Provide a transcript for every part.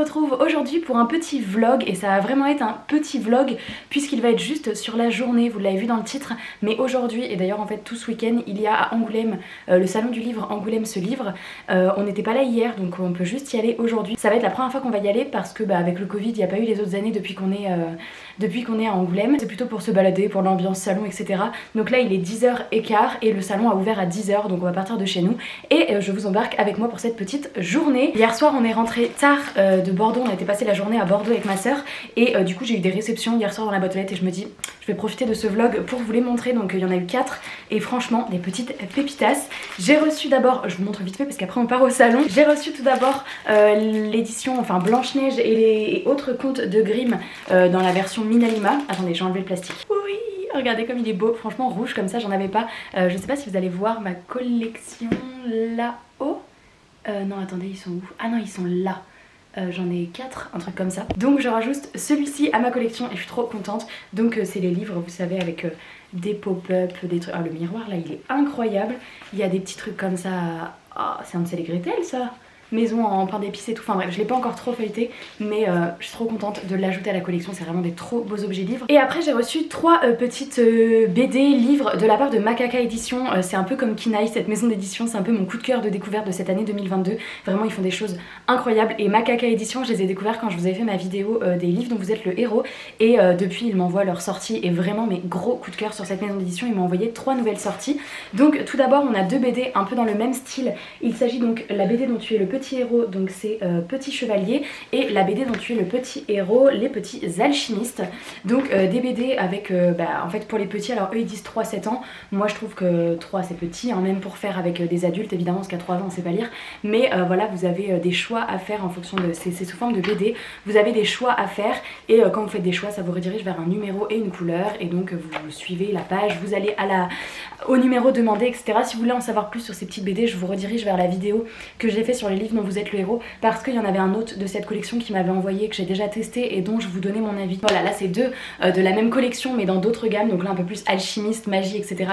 retrouve aujourd'hui pour un petit vlog et ça va vraiment être un petit vlog puisqu'il va être juste sur la journée, vous l'avez vu dans le titre, mais aujourd'hui et d'ailleurs en fait tout ce week-end il y a à Angoulême le salon du livre Angoulême se livre. On n'était pas là hier donc on peut juste y aller aujourd'hui. Ça va être la première fois qu'on va y aller parce que avec le Covid il n'y a pas eu les autres années depuis qu'on est à Angoulême. C'est plutôt pour se balader, pour l'ambiance salon etc. Donc là il est 10h15 et le salon a ouvert à 10h donc on va partir de chez nous et je vous embarque avec moi pour cette petite journée. Hier soir on est rentré tard de Bordeaux, on a été passer la journée à Bordeaux avec ma soeur et du coup j'ai eu des réceptions hier soir dans la boîte aux lettres et je me dis je vais profiter de ce vlog pour vous les montrer. Donc il y en a eu 4 et franchement des petites pépitas. J'ai reçu d'abord, je vous montre vite fait parce qu'après on part au salon, j'ai reçu tout d'abord l'édition enfin Blanche-Neige et les autres contes de Grimm dans la version Minalima. Attendez, j'ai enlevé le plastique. Oui, regardez comme il est beau, franchement rouge comme ça j'en avais pas. Je sais pas si vous allez voir ma collection là-haut. Non attendez, ils sont où? Ah non, ils sont là. J'en ai 4, un truc comme ça. Donc je rajoute celui-ci à ma collection et je suis trop contente. Donc c'est les livres, vous savez, avec des pop-up, des trucs. Ah, le miroir là il est incroyable. Il y a des petits trucs comme ça. Ah, c'est Hansel et Gretel ça. Maison en pain d'épices et tout, enfin bref je l'ai pas encore trop feuilleté mais je suis trop contente de l'ajouter à la collection, c'est vraiment des trop beaux objets livres. Et après j'ai reçu 3 petites BD livres de la part de Macaca Édition. C'est un peu comme Kinaï, cette maison d'édition, c'est un peu mon coup de cœur de découverte de cette année 2022. Vraiment ils font des choses incroyables et Macaca Édition je les ai découverts quand je vous avais fait ma vidéo des livres dont vous êtes le héros et depuis ils m'envoient leurs sorties et vraiment mes gros coups de cœur sur cette maison d'édition. Ils m'ont envoyé 3 nouvelles sorties. Donc tout d'abord on a 2 BD un peu dans le même style. Il s'agit donc la BD dont tu es le petit héros, donc c'est Petit Chevalier, et la BD dont tu es le petit héros, Les Petits Alchimistes. Donc des BD avec en fait pour les petits, alors eux ils disent 3-7 ans, moi je trouve que 3 c'est petit hein, même pour faire avec des adultes évidemment parce qu'à 3 ans on sait pas lire, mais voilà vous avez des choix à faire en fonction de, c'est sous forme de BD, vous avez des choix à faire et quand vous faites des choix ça vous redirige vers un numéro et une couleur et donc vous suivez la page, vous allez au numéro demandé etc. Si vous voulez en savoir plus sur ces petites BD je vous redirige vers la vidéo que j'ai fait sur les livres dont vous êtes le héros parce qu'il y en avait un autre de cette collection qui m'avait envoyé que j'ai déjà testé et dont je vous donnais mon avis. Voilà, là c'est 2 de la même collection mais dans d'autres gammes, donc là un peu plus alchimiste, magie etc.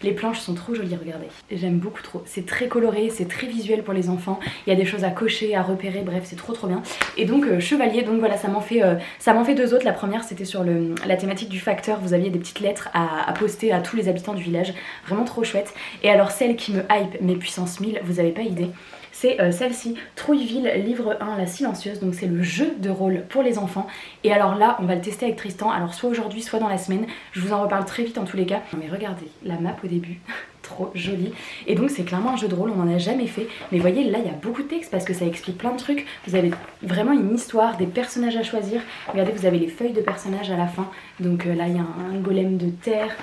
Les planches sont trop jolies, regardez, j'aime beaucoup trop, c'est très coloré, c'est très visuel pour les enfants, il y a des choses à cocher, à repérer, bref c'est trop bien. Et donc chevalier, donc voilà ça m'en fait 2 autres. La première c'était sur la thématique du facteur, vous aviez des petites lettres à poster à tous les habitants du village, vraiment trop chouette. Et alors celle qui me hype mais puissance 1000, vous avez pas idée, c'est celle-ci, Trouilleville, livre 1, La Silencieuse, donc c'est le jeu de rôle pour les enfants. Et alors là, on va le tester avec Tristan, alors soit aujourd'hui, soit dans la semaine, je vous en reparle très vite en tous les cas. Mais regardez, la map au début, trop jolie. Et donc c'est clairement un jeu de rôle, on n'en a jamais fait, mais voyez là il y a beaucoup de texte parce que ça explique plein de trucs. Vous avez vraiment une histoire, des personnages à choisir. Regardez, vous avez les feuilles de personnages à la fin, donc là il y a un golem de terre,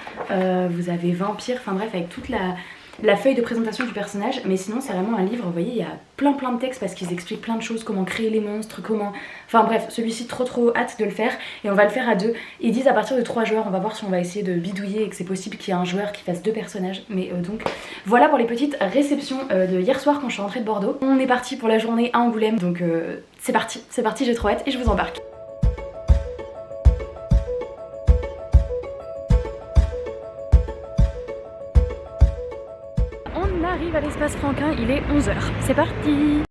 vous avez vampire, enfin bref avec toute la feuille de présentation du personnage. Mais sinon c'est vraiment un livre, vous voyez il y a plein de textes parce qu'ils expliquent plein de choses, comment créer les monstres, comment... Enfin bref, celui-ci trop hâte de le faire et on va le faire à 2. Ils disent à partir de 3 joueurs, on va voir si on va essayer de bidouiller et que c'est possible qu'il y ait un joueur qui fasse 2 personnages. Mais donc voilà pour les petites réceptions de hier soir quand je suis rentrée de Bordeaux. On est parti pour la journée à Angoulême donc c'est parti, j'ai trop hâte et je vous embarque. On arrive à l'espace Franquin, il est 11h. C'est parti!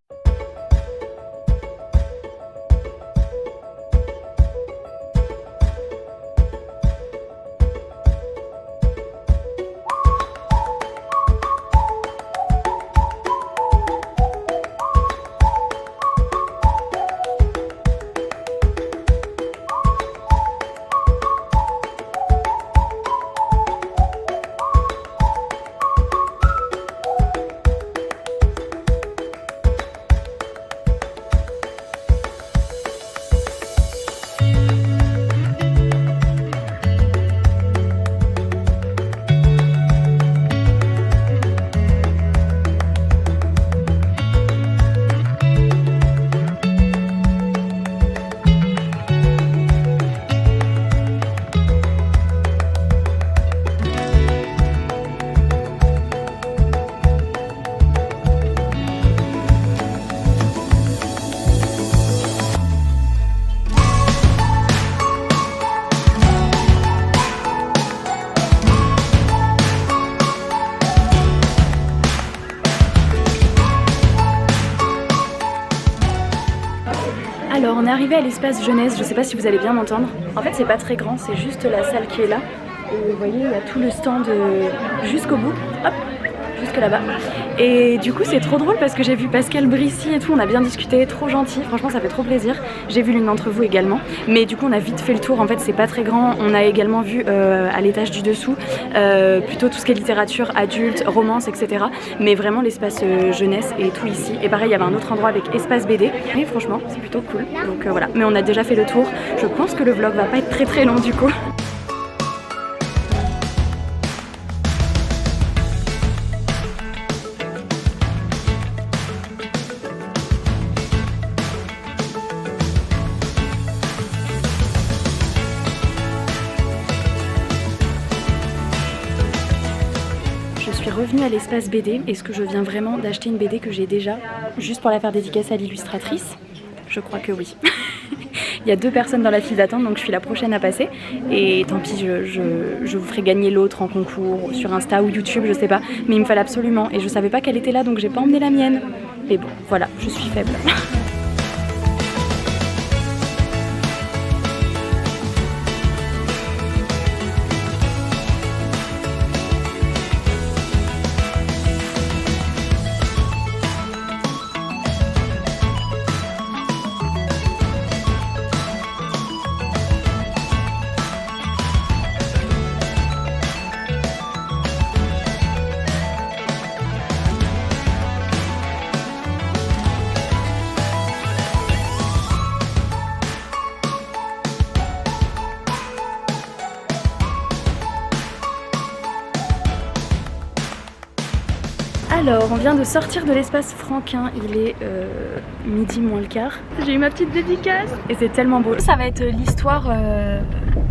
Alors on est arrivé à l'espace jeunesse, je sais pas si vous allez bien m'entendre. En fait c'est pas très grand, c'est juste la salle qui est là. Et vous voyez il y a tout le stand jusqu'au bout, hop, jusque là-bas. Et du coup c'est trop drôle parce que j'ai vu Pascal Brissy et tout, on a bien discuté, trop gentil, franchement ça fait trop plaisir. J'ai vu l'une d'entre vous également, mais du coup on a vite fait le tour, en fait c'est pas très grand. On a également vu à l'étage du dessous plutôt tout ce qui est littérature, adulte, romance, etc. Mais vraiment l'espace jeunesse et tout ici. Et pareil il y avait un autre endroit avec espace BD, et franchement c'est plutôt cool. Donc voilà, mais on a déjà fait le tour, je pense que le vlog va pas être très long du coup. Je suis revenue à l'espace BD. Est-ce que je viens vraiment d'acheter une BD que j'ai déjà, juste pour la faire dédicacer à l'illustratrice? Je crois que oui. Il y a 2 personnes dans la file d'attente, donc je suis la prochaine à passer. Et tant pis, je vous ferai gagner l'autre en concours, sur Insta ou YouTube, je sais pas. Mais il me fallait absolument, et je savais pas qu'elle était là, donc j'ai pas emmené la mienne. Mais bon, voilà, je suis faible. Alors, on vient de sortir de l'espace Franquin, il est midi moins le quart. J'ai eu ma petite dédicace et c'est tellement beau. Ça va être l'histoire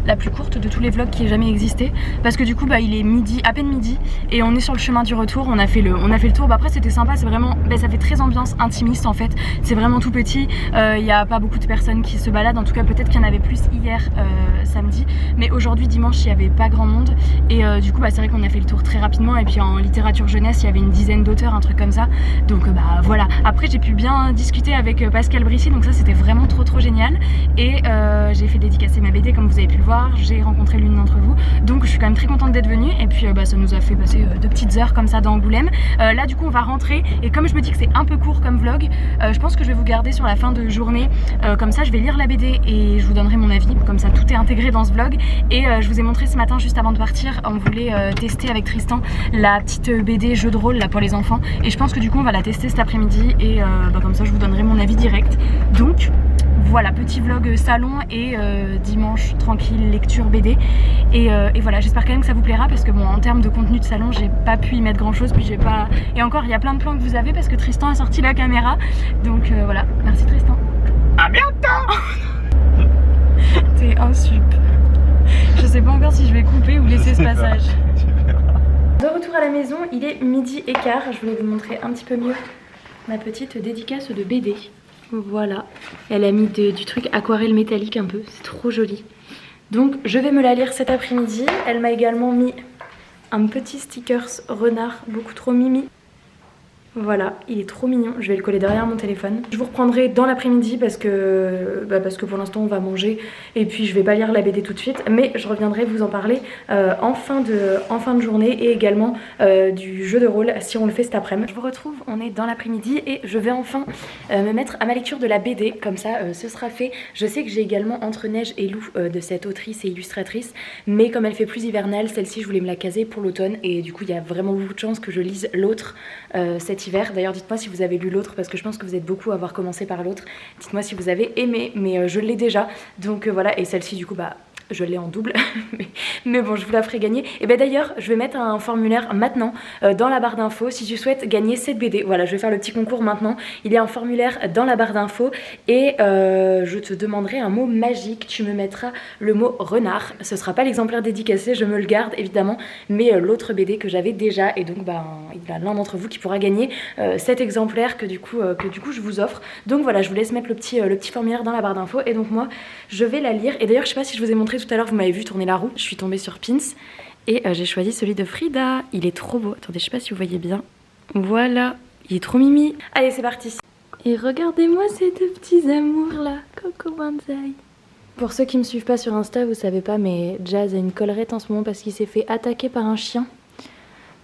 la plus courte de tous les vlogs qui aient jamais existé, parce que du coup il est midi, à peine midi, et on est sur le chemin du retour. On a fait le tour. Après c'était sympa, c'est vraiment, ça fait très ambiance intimiste en fait. C'est vraiment tout petit, il n'y a pas beaucoup de personnes qui se baladent, en tout cas peut-être qu'il y en avait plus hier samedi, mais aujourd'hui dimanche il n'y avait pas grand monde, et du coup c'est vrai qu'on a fait le tour très rapidement. Et puis en littérature jeunesse il y avait une dizaine d'auteurs, un truc comme ça, donc voilà. Après j'ai pu bien discuter avec Pascal Brissy, donc ça c'était vraiment trop génial. Et j'ai fait dédicacer ma BD comme vous avez pu le voir, j'ai rencontré l'une d'entre vous, donc je suis quand même très contente d'être venue. Et puis ça nous a fait passer 2 petites heures comme ça dans Angoulême. Là du coup on va rentrer, et comme je me dis que c'est un peu court comme vlog, je pense que je vais vous garder sur la fin de journée, comme ça je vais lire la BD et je vous donnerai mon avis, comme ça tout est intégré dans ce vlog. Et je vous ai montré ce matin juste avant de partir, on voulait tester avec Tristan la petite BD jeu de rôle là pour les enfants, et je pense que du coup on va la tester cet après-midi, et comme ça je vous donnerai mon avis direct. Donc voilà, petit vlog salon et dimanche tranquille lecture BD, et voilà, j'espère quand même que ça vous plaira, parce que bon, en termes de contenu de salon j'ai pas pu y mettre grand chose, puis j'ai pas, et encore il y a plein de plans que vous avez parce que Tristan a sorti la caméra, donc voilà, merci Tristan, à bientôt. T'es un sup. Je sais pas encore si je vais couper ou laisser ce passage. De retour à la maison, il est midi et quart. Je voulais vous montrer un petit peu mieux ma petite dédicace de BD. Voilà, elle a mis du truc aquarelle métallique un peu, c'est trop joli. Donc je vais me la lire cet après-midi. Elle m'a également mis un petit stickers renard, beaucoup trop mimi. Voilà, il est trop mignon, je vais le coller derrière mon téléphone. Je vous reprendrai dans l'après-midi parce que pour l'instant on va manger, et puis je vais pas lire la BD tout de suite, mais je reviendrai vous en parler en fin de journée, et également du jeu de rôle si on le fait cet après-midi. Je vous retrouve, on est dans l'après-midi, et je vais enfin me mettre à ma lecture de la BD, comme ça ce sera fait. Je sais que j'ai également Entre neige et loup de cette autrice et illustratrice, mais comme elle fait plus hivernale, celle-ci je voulais me la caser pour l'automne, et du coup il y a vraiment beaucoup de chances que je lise l'autre cet hiver. D'ailleurs dites-moi si vous avez lu l'autre, parce que je pense que vous êtes beaucoup à avoir commencé par l'autre. Dites-moi si vous avez aimé, mais je l'ai déjà, donc voilà. Et celle-ci du coup je l'ai en double, mais bon je vous la ferai gagner. Et d'ailleurs je vais mettre un formulaire maintenant dans la barre d'infos si tu souhaites gagner cette BD. Voilà, je vais faire le petit concours maintenant. Il y a un formulaire dans la barre d'infos, et je te demanderai un mot magique. Tu me mettras le mot renard. Ce sera pas l'exemplaire dédicacé, je me le garde évidemment, mais l'autre BD que j'avais déjà. Et donc il y a l'un d'entre vous qui pourra gagner cet exemplaire que du coup je vous offre. Donc voilà, je vous laisse mettre le petit formulaire dans la barre d'infos, et donc moi je vais la lire. Et d'ailleurs je sais pas si je vous ai montré tout à l'heure, vous m'avez vu tourner la roue, je suis tombée sur Pins, et j'ai choisi celui de Frida. Il est trop beau, attendez, je sais pas si vous voyez bien, voilà, il est trop mimi. Allez c'est parti. Et regardez-moi ces deux petits amours là, Coco Banzai. Pour ceux qui me suivent pas sur Insta, vous savez pas, mais Jazz a une collerette en ce moment parce qu'il s'est fait attaquer par un chien.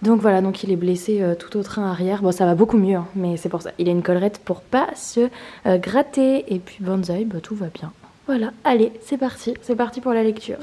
Donc voilà, donc il est blessé tout au train arrière. Bon, ça va beaucoup mieux, hein, mais c'est pour ça. Il a une collerette pour pas se gratter. Et puis Banzai, bah tout va bien. Voilà, allez, c'est parti pour la lecture.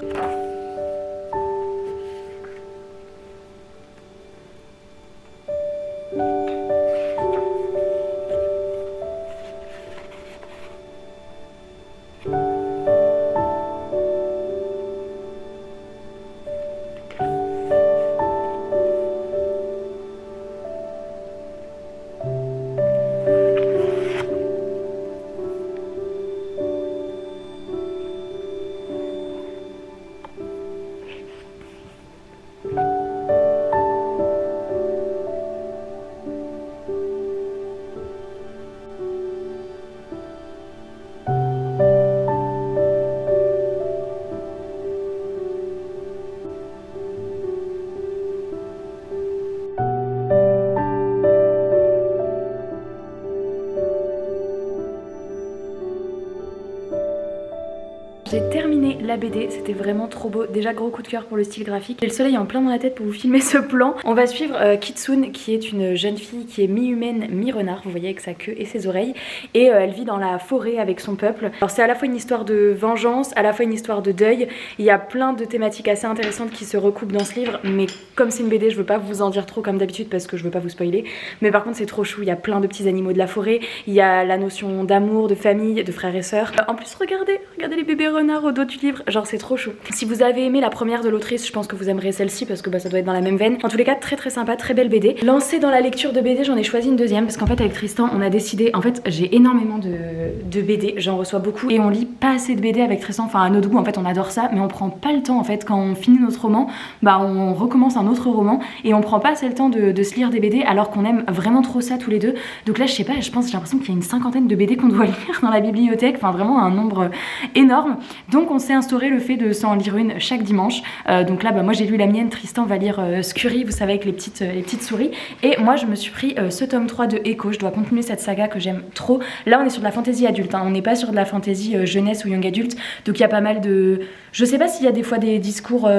J'ai terminé la BD, c'était vraiment trop beau. Déjà gros coup de cœur pour le style graphique. J'ai le soleil en plein dans la tête pour vous filmer ce plan. On va suivre Kitsune qui est une jeune fille qui est mi-humaine, mi-renard, vous voyez, avec sa queue et ses oreilles. Et elle vit dans la forêt avec son peuple. Alors c'est à la fois une histoire de vengeance, à la fois une histoire de deuil. Il y a plein de thématiques assez intéressantes qui se recoupent dans ce livre. Mais comme c'est une BD, je veux pas vous en dire trop comme d'habitude parce que je veux pas vous spoiler. Mais par contre c'est trop chou, il y a plein de petits animaux de la forêt. Il y a la notion d'amour, de famille, de frères et sœurs. En plus regardez les bébés renards au dos du livre, genre c'est trop chou. Si vous avez aimé la première de l'autrice, je pense que vous aimerez celle-ci parce que bah, ça doit être dans la même veine. En tous les cas très sympa, très belle BD. Lancée dans la lecture de BD, j'en ai choisi une deuxième parce qu'en fait avec Tristan on a décidé, en fait j'ai énormément de BD, j'en reçois beaucoup et on lit pas assez de BD avec Tristan, enfin à notre goût en fait on adore ça mais on prend pas le temps en fait quand on finit notre roman, bah on recommence un autre roman et on prend pas assez le temps de se lire des BD alors qu'on aime vraiment trop ça tous les deux. Donc là je sais pas, j'ai l'impression qu'il y a une cinquantaine de BD qu'on doit lire dans la bibliothèque, enfin vraiment un nombre énorme. Donc on s'est instauré le fait de s'en lire une chaque dimanche. Donc là bah, moi j'ai lu la mienne, Tristan va lire Scurry, vous savez avec les petites souris. Et moi je me suis pris ce tome 3 de Echo, je dois continuer cette saga que j'aime trop. Là on est sur de la fantasy adulte, hein. On n'est pas sur de la fantasy jeunesse ou young adulte. Donc il y a pas mal de... Je sais pas s'il y a des fois des discours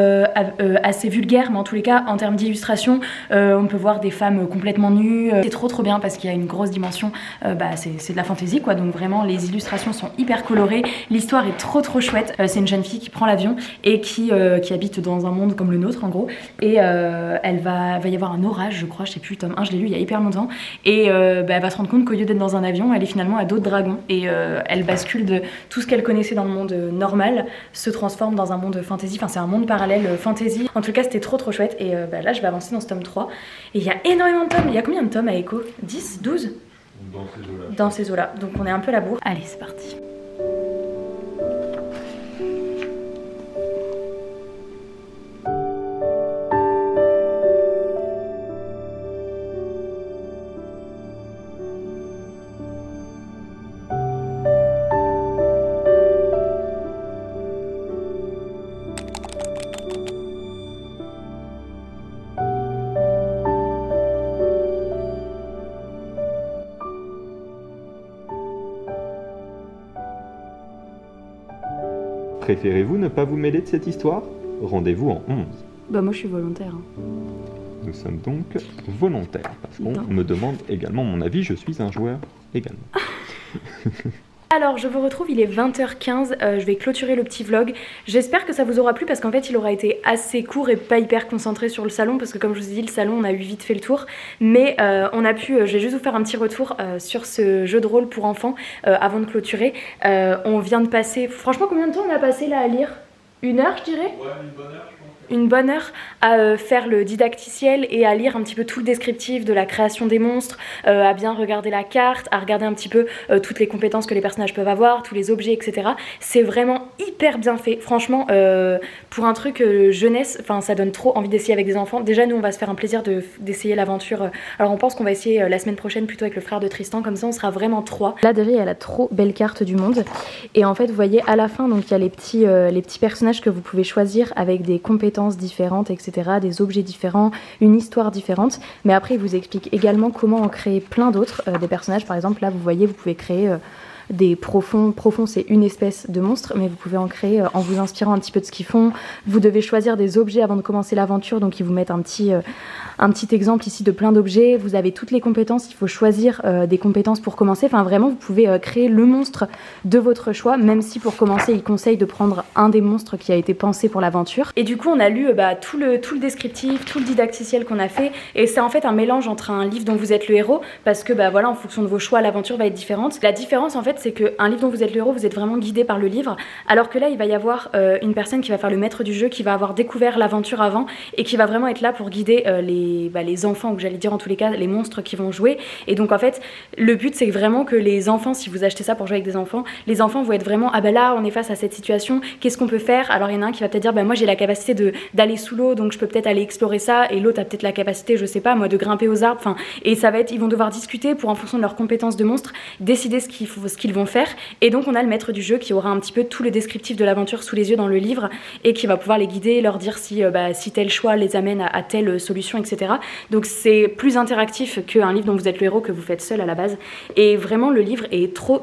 assez vulgaires, mais en tous les cas en termes d'illustration on peut voir des femmes complètement nues. C'est trop bien parce qu'il y a une grosse dimension, bah, c'est de la fantasy quoi. Donc vraiment les illustrations sont hyper colorées, l'histoire est trop chouette. C'est une jeune fille qui prend l'avion et qui habite dans un monde comme le nôtre en gros. Et elle va y avoir un orage je crois, je sais plus, le tome 1 je l'ai lu il y a hyper longtemps. Et bah, elle va se rendre compte qu'au lieu d'être dans un avion, elle est finalement à dos de dragon. Et elle bascule de tout ce qu'elle connaissait dans le monde normal, se transforme dans un monde fantasy, enfin c'est un monde parallèle fantasy. En tout cas c'était trop chouette. Et bah, là je vais avancer dans ce tome 3. Et il y a énormément de tomes, il y a combien de tomes à Echo? 10, 12 dans ces eaux-là. Donc on est un peu à la bourre. Allez c'est parti. Préférez-vous ne pas vous mêler de cette histoire? Rendez-vous en 11. Bah moi je suis volontaire. Nous sommes donc volontaires, parce qu'on me demande également mon avis, je suis un joueur également. Alors je vous retrouve, il est 20h15, je vais clôturer le petit vlog. J'espère que ça vous aura plu parce qu'en fait il aura été assez court et pas hyper concentré sur le salon parce que comme je vous ai dit le salon on a eu vite fait le tour. Mais on a pu, je vais juste vous faire un petit retour sur ce jeu de rôle pour enfants avant de clôturer. On vient de passer, franchement combien de temps on a passé là à lire? 1 heure je dirais? Ouais, une bonne heure je pense. Une bonne heure à faire le didacticiel et à lire un petit peu tout le descriptif de la création des monstres, à bien regarder la carte, à regarder un petit peu toutes les compétences que les personnages peuvent avoir, tous les objets, etc. C'est vraiment hyper bien fait. Franchement, pour un truc jeunesse, ça donne trop envie d'essayer avec des enfants. Déjà, nous, on va se faire un plaisir d'essayer l'aventure. Alors, on pense qu'on va essayer la semaine prochaine plutôt avec le frère de Tristan. Comme ça, on sera vraiment 3. Là, déjà, il y a la trop belle carte du monde. Et en fait, vous voyez, à la fin, donc il y a les petits personnages que vous pouvez choisir avec des compétences compétences différentes, etc., des objets différents, une histoire différente. Mais après, il vous explique également comment en créer plein d'autres, des personnages. Par exemple, là, vous voyez, vous pouvez créer des profonds. Profond, c'est une espèce de monstre, mais vous pouvez en créer en vous inspirant un petit peu de ce qu'ils font. Vous devez choisir des objets avant de commencer l'aventure, donc ils vous mettent un petit exemple ici de plein d'objets. Vous avez toutes les compétences, il faut choisir des compétences pour commencer. Enfin, vraiment, vous pouvez créer le monstre de votre choix, même si pour commencer, ils conseillent de prendre un des monstres qui a été pensé pour l'aventure. Et du coup, on a lu tout le descriptif, tout le didacticiel qu'on a fait, et c'est en fait un mélange entre un livre dont vous êtes le héros, parce que voilà, en fonction de vos choix, l'aventure va être différente. La différence, en fait, c'est qu'un livre dont vous êtes le héros, vous êtes vraiment guidé par le livre, alors que là, il va y avoir une personne qui va faire le maître du jeu, qui va avoir découvert l'aventure avant, et qui va vraiment être là pour guider les enfants, ou j'allais dire en tous les cas, les monstres qui vont jouer. Et donc, en fait, le but, c'est vraiment que les enfants, si vous achetez ça pour jouer avec des enfants, les enfants vont être vraiment, ah bah là, on est face à cette situation, qu'est-ce qu'on peut faire? Alors, il y en a un qui va peut-être dire, bah moi, j'ai la capacité d'aller sous l'eau, donc je peux peut-être aller explorer ça, et l'autre a peut-être la capacité, je sais pas, moi, de grimper aux arbres, enfin, et ça va être, ils vont devoir discuter pour, en fonction de leurs compétences de monstres, décider ce qu'ils vont faire. Et donc, on a le maître du jeu qui aura un petit peu tout le descriptif de l'aventure sous les yeux dans le livre, et qui va pouvoir les guider, leur dire si tel choix les amène à telle solution, etc. Donc, c'est plus interactif qu'un livre dont vous êtes le héros, que vous faites seul à la base. Et vraiment, le livre est trop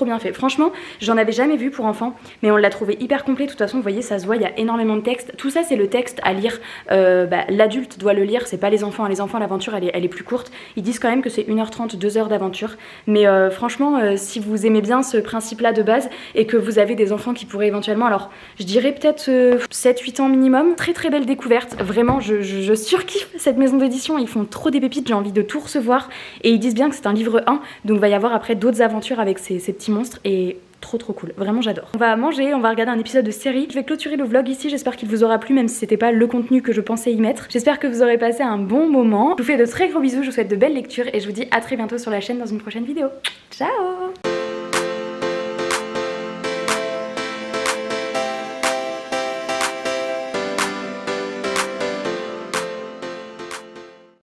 bien fait. Franchement, j'en avais jamais vu pour enfants, mais on l'a trouvé hyper complet. De toute façon, vous voyez, ça se voit, il y a énormément de texte. Tout ça, c'est le texte à lire. L'adulte doit le lire, c'est pas les enfants. Les enfants, l'aventure, elle est plus courte. Ils disent quand même que c'est 1h30, 2h d'aventure. Mais franchement, si vous aimez bien ce principe-là de base, et que vous avez des enfants qui pourraient éventuellement, alors je dirais peut-être 7-8 ans minimum, très belle découverte. Vraiment, je surkiffe cette maison d'édition. Ils font trop des pépites, j'ai envie de tout recevoir. Et ils disent bien que c'est un livre 1, donc il va y avoir après d'autres aventures avec ces petits monstres. Et trop cool, vraiment j'adore. On va manger, on va regarder un épisode de série. Je vais clôturer le vlog ici, j'espère qu'il vous aura plu, même si c'était pas le contenu que je pensais y mettre. J'espère que vous aurez passé un bon moment. Je vous fais de très gros bisous, je vous souhaite de belles lectures, et je vous dis à très bientôt sur la chaîne dans une prochaine vidéo. Ciao!